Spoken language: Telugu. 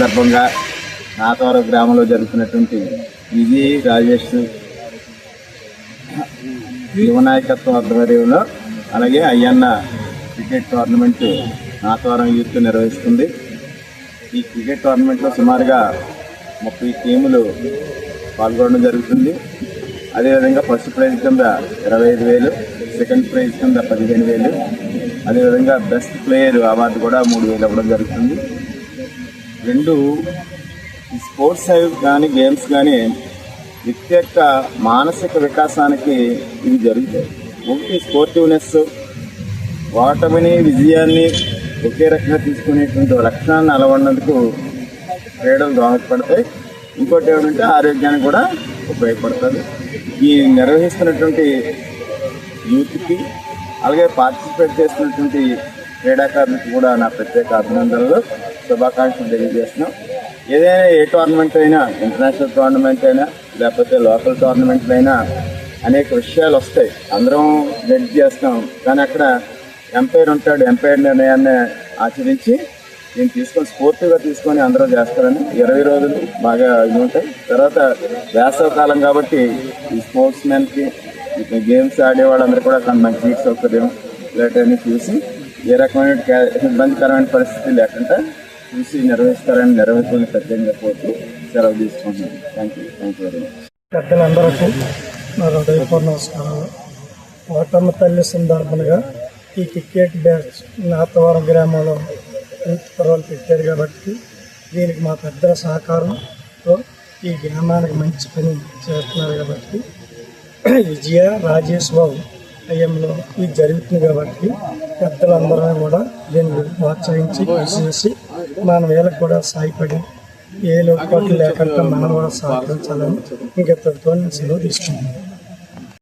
సందర్భంగా నాతవరం గ్రామంలో జరుగుతున్నటువంటి విజయ్ రాజేష్ యువనాయకత్వం ఆధ్వర్యంలో అలాగే Ayyanna cricket tournament Nathavaram youth నిర్వహిస్తుంది. ఈ క్రికెట్ టోర్నమెంట్లో సుమారుగా 30 టీములు పాల్గొనడం జరుగుతుంది. అదేవిధంగా ఫస్ట్ ప్రైజ్ కింద 25,000, సెకండ్ ప్రైజ్ కింద 15,000, అదేవిధంగా బెస్ట్ ప్లేయర్ అవార్డు కూడా 3,000 ఇవ్వడం జరుగుతుంది. రెండు స్పోర్ట్స్ కానీ గేమ్స్ కానీ వ్యక్తి యొక్క మానసిక వికాసానికి ఇవి జరుగుతాయి. ఒకటి స్పోర్టివ్నెస్, ఓటమిని విజయాన్ని ఒకే రకంగా తీసుకునేటువంటి లక్షణాన్ని అలవడినందుకు క్రీడలు దోహదపడతాయి. ఇంకోటి ఏమిటంటే ఆరోగ్యానికి కూడా ఉపయోగపడుతుంది. ఈ నిర్వహిస్తున్నటువంటి యూత్కి అలాగే పార్టిసిపేట్ చేస్తున్నటువంటి క్రీడాకారులకు కూడా నా ప్రత్యేక అభినందనలు, శుభాకాంక్షలు తెలియజేస్తున్నాం. ఏదైనా ఏ టోర్నమెంట్ అయినా, ఇంటర్నేషనల్ టోర్నమెంట్ అయినా లేకపోతే లోకల్ టోర్నమెంట్లు అయినా అనేక విషయాలు వస్తాయి. అందరం జడ్జ్ చేస్తాం, కానీ అక్కడ ఎంపైర్ ఉంటాడు. ఎంపైర్ నిర్ణయాన్ని ఆచరించి దీన్ని తీసుకొని స్పోర్టివ్గా తీసుకొని అందరూ చేస్తారని 20 రోజులు బాగా ఇది ఉంటాయి. తర్వాత వేసవకాలం కాబట్టి ఈ స్పోర్ట్స్ మెన్కి గేమ్స్ ఆడేవాళ్ళందరూ కూడా మంచి నీటి సౌకర్యం ఇలాంటివన్నీ చూసి ఏ రకమైన ఇబ్బందికరమైన పరిస్థితి లేకుండా చూసి నిర్వహిస్తారని నిర్వహించుకుని ప్రత్యేకంగా కోరుతూ సెలవు తీసుకుంటున్నాను. Thank you very much. పెద్దలందరికీ నా హృదయపూర్వక నమస్కారాలు. ఓటమ్మ తల్లి సందర్భంగా ఈ క్రికెట్ బ్యాచ్ నాతవరం గ్రామంలో యూత్ పర్వాలు పెట్టారు కాబట్టి దీనికి మా పెద్దల సహకారంతో ఈ గ్రామానికి మంచి పని చేస్తున్నారు కాబట్టి విజయ రాజేష్ బాబు అయ్యంలో ఇది జరుగుతుంది కాబట్టి పెద్దలందరూ కూడా దీన్ని ప్రోత్సహించి కృషి చేసి మన వేళకు కూడా సాయపడి ఏ లోటుపాట్లు లేకుండా మనం కూడా సహకరించాలని ఇంకెత్తడితో నేను సెలవు తీసుకుంటున్నాను.